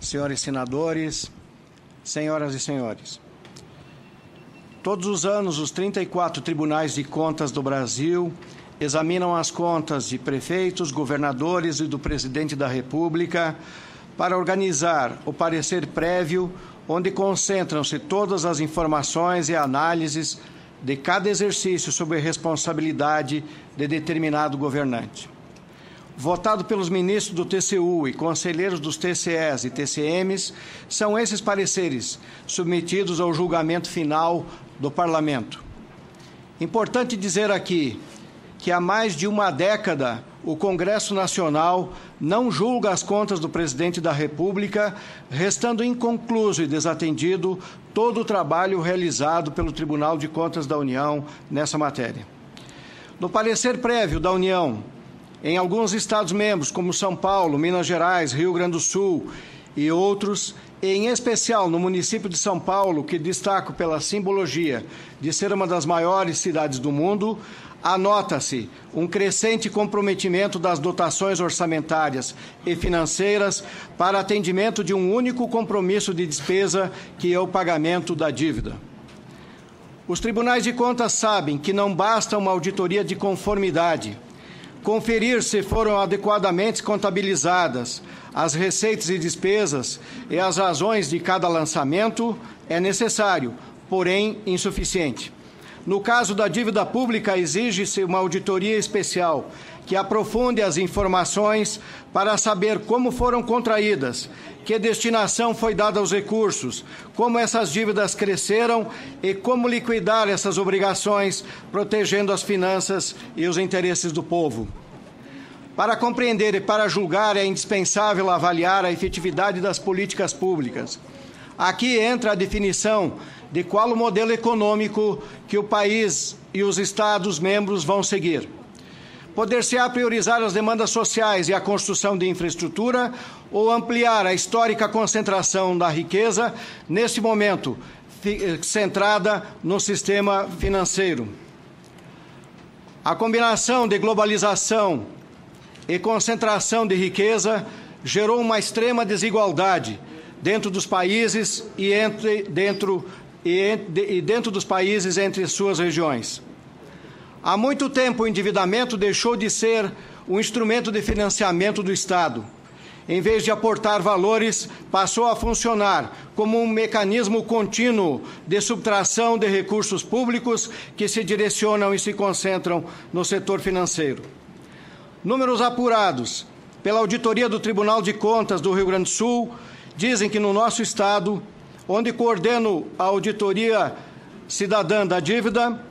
Senhores senadores, senhoras e senhores, todos os anos os 34 tribunais de contas do Brasil examinam as contas de prefeitos, governadores e do presidente da República para organizar o parecer prévio, onde concentram-se todas as informações e análises de cada exercício sob a responsabilidade de determinado governante. Votado pelos ministros do TCU e conselheiros dos TCEs e TCMs, são esses pareceres submetidos ao julgamento final do Parlamento. Importante dizer aqui que há mais de uma década o Congresso Nacional não julga as contas do presidente da República, restando inconcluso e desatendido todo o trabalho realizado pelo Tribunal de Contas da União nessa matéria. No parecer prévio da União, em alguns Estados-membros, como São Paulo, Minas Gerais, Rio Grande do Sul e outros, em especial no município de São Paulo, que destaco pela simbologia de ser uma das maiores cidades do mundo, anota-se um crescente comprometimento das dotações orçamentárias e financeiras para atendimento de um único compromisso de despesa, que é o pagamento da dívida. Os tribunais de contas sabem que não basta uma auditoria de conformidade, conferir se foram adequadamente contabilizadas as receitas e despesas e as razões de cada lançamento é necessário, porém insuficiente. No caso da dívida pública, exige-se uma auditoria especial que aprofunde as informações para saber como foram contraídas, que destinação foi dada aos recursos, como essas dívidas cresceram e como liquidar essas obrigações, protegendo as finanças e os interesses do povo. Para compreender e para julgar, é indispensável avaliar a efetividade das políticas públicas. Aqui entra a definição de qual o modelo econômico que o país e os Estados-membros vão seguir. Poder-se-á priorizar as demandas sociais e a construção de infraestrutura ou ampliar a histórica concentração da riqueza, nesse momento centrada no sistema financeiro. A combinação de globalização e concentração de riqueza gerou uma extrema desigualdade dentro dos países e dentro dos países entre suas regiões. Há muito tempo o endividamento deixou de ser um instrumento de financiamento do Estado. Em vez de aportar valores, passou a funcionar como um mecanismo contínuo de subtração de recursos públicos que se direcionam e se concentram no setor financeiro. Números apurados pela auditoria do Tribunal de Contas do Rio Grande do Sul dizem que no nosso estado, onde coordeno a auditoria cidadã da dívida,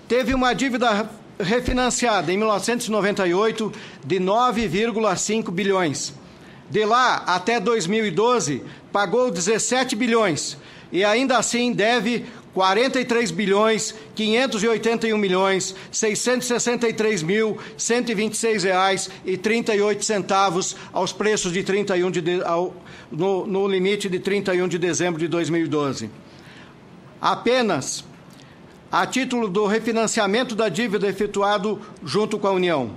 teve uma dívida refinanciada em 1998 de 9,5 bilhões. De lá até 2012, pagou 17 bilhões e ainda assim deve 43 bilhões, 581 milhões, 663 mil, 126 reais e 38 centavos aos preços de no limite de 31 de dezembro de 2012. Apenas a título do refinanciamento da dívida efetuado junto com a União.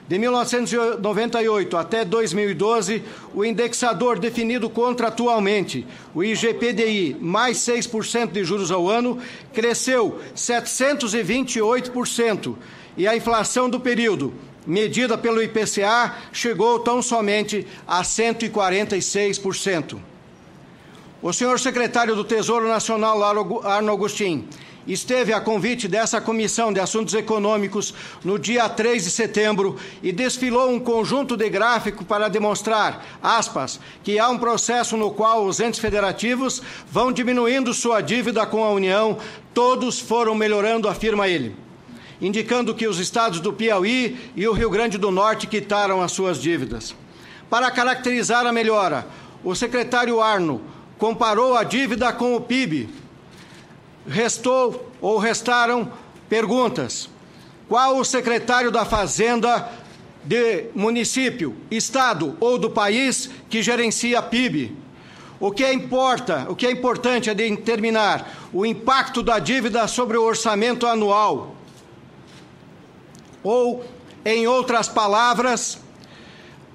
De 1998 até 2012, o indexador definido contratualmente, o IGPDI, mais 6% de juros ao ano, cresceu 728%, e a inflação do período, medida pelo IPCA, chegou tão somente a 146%. O senhor secretário do Tesouro Nacional, Arno Agustin, esteve a convite dessa Comissão de Assuntos Econômicos no dia 3 de setembro e desfilou um conjunto de gráficos para demonstrar, aspas, que há um processo no qual os entes federativos vão diminuindo sua dívida com a União, todos foram melhorando, afirma ele, indicando que os estados do Piauí e o Rio Grande do Norte quitaram as suas dívidas. Para caracterizar a melhora, o secretário Arno comparou a dívida com o PIB. Restaram perguntas. Qual o secretário da Fazenda de município, estado ou do país que gerencia PIB? O que é importante é determinar o impacto da dívida sobre o orçamento anual. Ou, em outras palavras,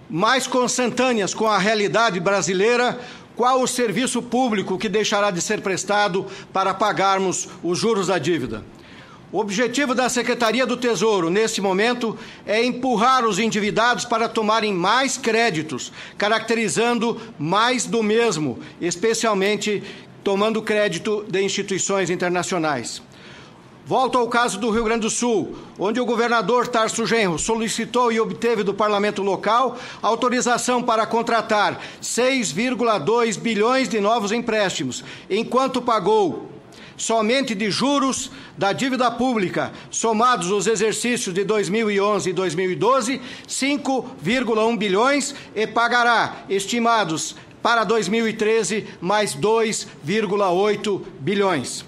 mais consentâneas com a realidade brasileira, qual o serviço público que deixará de ser prestado para pagarmos os juros da dívida. O objetivo da Secretaria do Tesouro, neste momento, é empurrar os endividados para tomarem mais créditos, caracterizando mais do mesmo, especialmente tomando crédito de instituições internacionais. Volto ao caso do Rio Grande do Sul, onde o governador Tarso Genro solicitou e obteve do parlamento local autorização para contratar 6,2 bilhões de novos empréstimos, enquanto pagou somente de juros da dívida pública, somados os exercícios de 2011 e 2012, 5,1 bilhões e pagará, estimados para 2013, mais 2,8 bilhões.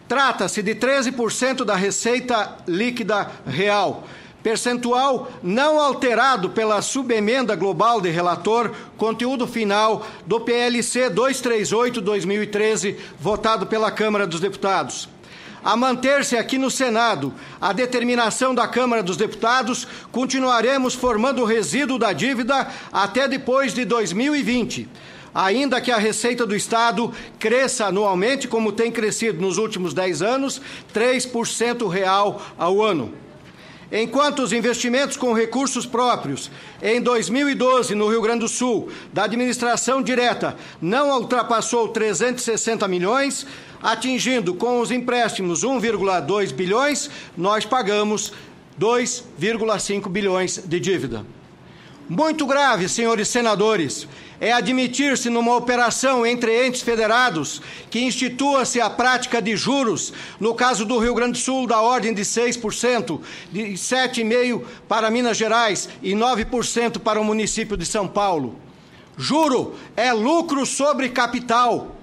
Trata-se de 13% da receita líquida real, percentual não alterado pela subemenda global de relator, conteúdo final do PLC 238/2013, votado pela Câmara dos Deputados. A manter-se aqui no Senado a determinação da Câmara dos Deputados, continuaremos formando o resíduo da dívida até depois de 2020. Ainda que a receita do Estado cresça anualmente, como tem crescido nos últimos 10 anos, 3% real ao ano. Enquanto os investimentos com recursos próprios em 2012 no Rio Grande do Sul, da administração direta, não ultrapassou 360 milhões, atingindo com os empréstimos 1,2 bilhões, nós pagamos 2,5 bilhões de dívida. Muito grave, senhores senadores, é admitir-se numa operação entre entes federados que institua-se a prática de juros, no caso do Rio Grande do Sul, da ordem de 6%, de 7,5% para Minas Gerais e 9% para o município de São Paulo. Juro é lucro sobre capital.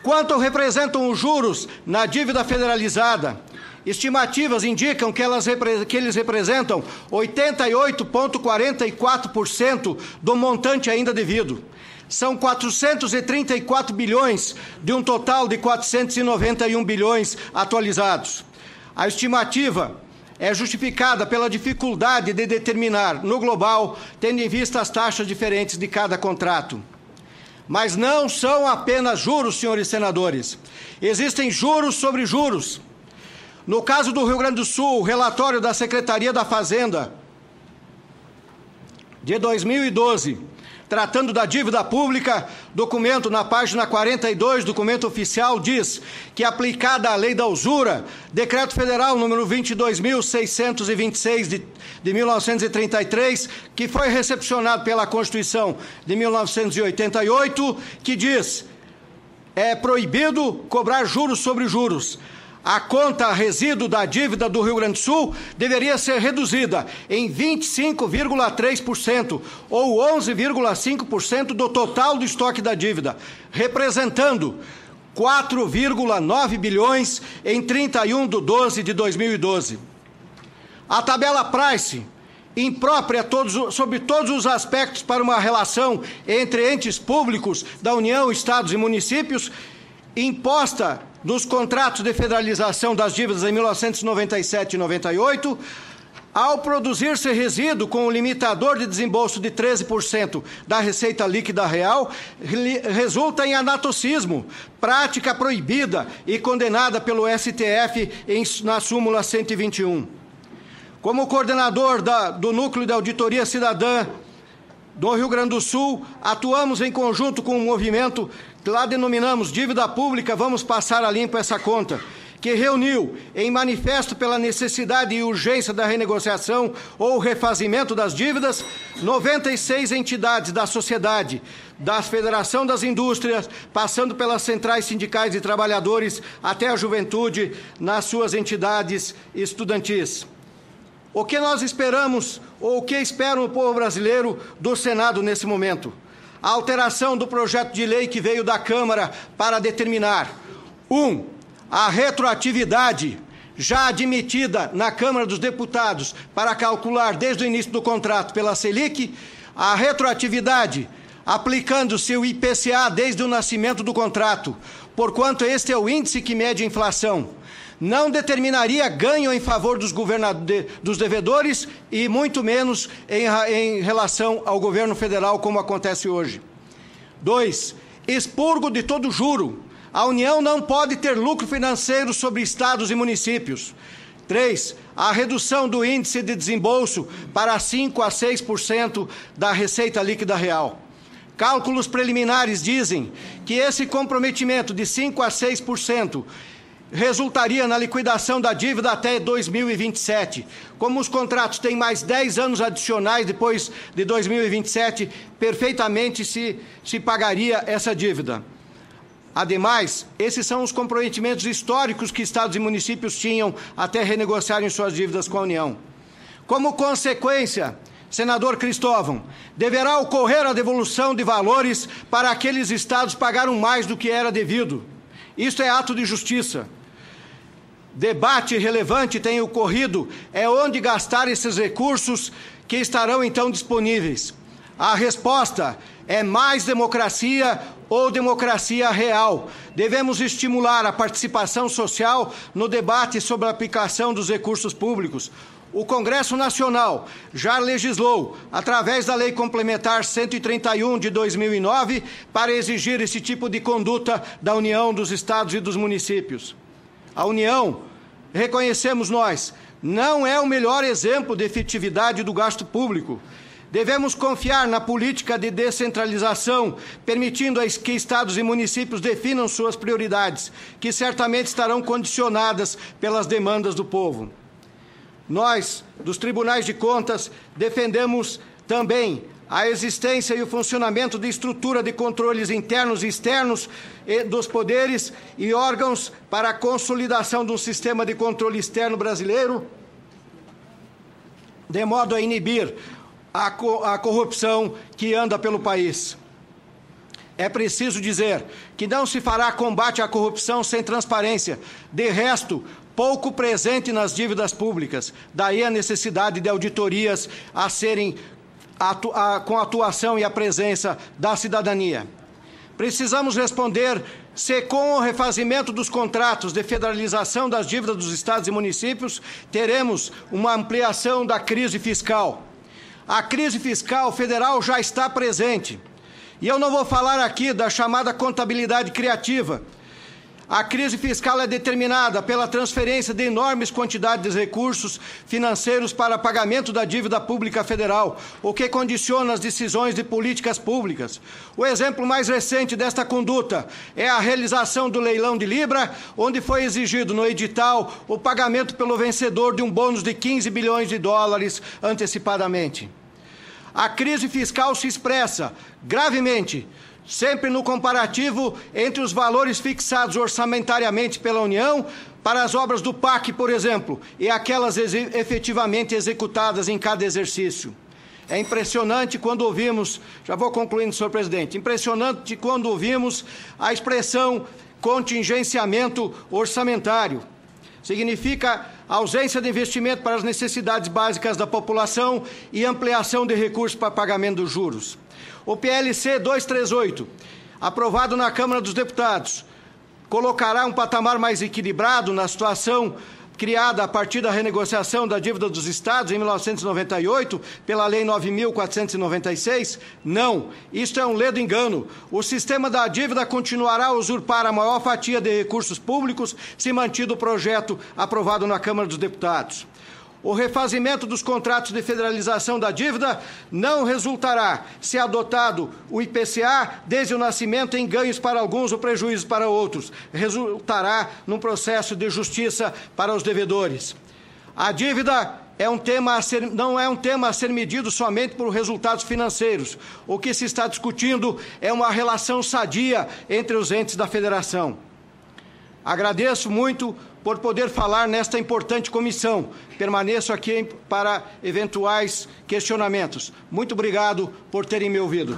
Quanto representam os juros na dívida federalizada? Estimativas indicam que eles representam 88,44% do montante ainda devido. São 434 bilhões de um total de 491 bilhões atualizados. A estimativa é justificada pela dificuldade de determinar no global, tendo em vista as taxas diferentes de cada contrato. Mas não são apenas juros, senhores senadores. Existem juros sobre juros. No caso do Rio Grande do Sul, o relatório da Secretaria da Fazenda de 2012, tratando da dívida pública, documento na página 42, documento oficial, diz que, aplicada a lei da usura, decreto federal número 22.626 de 1933, que foi recepcionado pela Constituição de 1988, que diz: é proibido cobrar juros sobre juros. A conta resíduo da dívida do Rio Grande do Sul deveria ser reduzida em 25,3% ou 11,5% do total do estoque da dívida, representando 4,9 bilhões em 31/12/2012. A tabela Price, imprópria sobre todos os aspectos para uma relação entre entes públicos da União, Estados e municípios, imposta nos contratos de federalização das dívidas em 1997 e 98, ao produzir-se resíduo com o limitador de desembolso de 13% da receita líquida real, resulta em anatocismo, prática proibida e condenada pelo STF na súmula 121. Como coordenador do Núcleo de Auditoria Cidadã do Rio Grande do Sul, atuamos em conjunto com o movimento que lá denominamos Dívida Pública, vamos passar a limpo essa conta, que reuniu, em manifesto pela necessidade e urgência da renegociação ou refazimento das dívidas, 96 entidades da sociedade, da Federação das Indústrias, passando pelas centrais sindicais de trabalhadores até a juventude nas suas entidades estudantis. O que nós esperamos, ou o que espera o povo brasileiro do Senado nesse momento? A alteração do projeto de lei que veio da Câmara para determinar: 1. A retroatividade já admitida na Câmara dos Deputados para calcular desde o início do contrato pela Selic, a retroatividade aplicando-se o IPCA desde o nascimento do contrato, porquanto este é o índice que mede a inflação. não determinaria ganho em favor dos devedores e muito menos em relação ao governo federal, como acontece hoje. 2. Expurgo de todo juro. A União não pode ter lucro financeiro sobre estados e municípios. 3. A redução do índice de desembolso para 5% a 6% da receita líquida real. Cálculos preliminares dizem que esse comprometimento de 5% a 6% resultaria na liquidação da dívida até 2027. Como os contratos têm mais 10 anos adicionais depois de 2027, perfeitamente se pagaria essa dívida. Ademais, esses são os comprometimentos históricos que estados e municípios tinham até renegociarem suas dívidas com a União. Como consequência, senador Cristóvão, deverá ocorrer a devolução de valores para aqueles estados que pagaram mais do que era devido. Isto é ato de justiça. Debate relevante tem ocorrido é onde gastar esses recursos que estarão então disponíveis. A resposta é mais democracia ou democracia real. Devemos estimular a participação social no debate sobre a aplicação dos recursos públicos. O Congresso Nacional já legislou, através da Lei Complementar 131 de 2009, para exigir esse tipo de conduta da União, dos estados e dos municípios. A União, reconhecemos nós, não é o melhor exemplo de efetividade do gasto público. Devemos confiar na política de descentralização, permitindo que estados e municípios definam suas prioridades, que certamente estarão condicionadas pelas demandas do povo. Nós, dos tribunais de contas, defendemos também a existência e o funcionamento de estrutura de controles internos e externos dos poderes e órgãos para a consolidação de um sistema de controle externo brasileiro, de modo a inibir a corrupção que anda pelo país. É preciso dizer que não se fará combate à corrupção sem transparência. De resto, pouco presente nas dívidas públicas. Daí a necessidade de auditorias a serem com a atuação e a presença da cidadania. Precisamos responder se, com o refazimento dos contratos de federalização das dívidas dos estados e municípios, teremos uma ampliação da crise fiscal. A crise fiscal federal já está presente. E eu não vou falar aqui da chamada contabilidade criativa. A crise fiscal é determinada pela transferência de enormes quantidades de recursos financeiros para pagamento da dívida pública federal, o que condiciona as decisões de políticas públicas. O exemplo mais recente desta conduta é a realização do leilão de Libra, onde foi exigido no edital o pagamento pelo vencedor de um bônus de 15 bilhões de dólares antecipadamente. A crise fiscal se expressa gravemente sempre no comparativo entre os valores fixados orçamentariamente pela União para as obras do PAC, por exemplo, e aquelas efetivamente executadas em cada exercício. É impressionante quando ouvimos, já vou concluindo, senhor presidente, impressionante quando ouvimos a expressão contingenciamento orçamentário. Significa ausência de investimento para as necessidades básicas da população e ampliação de recursos para pagamento dos juros. O PLC 238, aprovado na Câmara dos Deputados, colocará um patamar mais equilibrado na situação criada a partir da renegociação da dívida dos estados em 1998, pela Lei 9.496? Não, isto é um ledo engano. O sistema da dívida continuará a usurpar a maior fatia de recursos públicos se mantido o projeto aprovado na Câmara dos Deputados. O refazimento dos contratos de federalização da dívida não resultará, se adotado o IPCA, desde o nascimento, em ganhos para alguns ou prejuízos para outros. Resultará num processo de justiça para os devedores. A dívida não é um tema a ser medido somente por resultados financeiros. O que se está discutindo é uma relação sadia entre os entes da federação. Agradeço muito por poder falar nesta importante comissão. Permaneço aqui para eventuais questionamentos. Muito obrigado por terem me ouvido.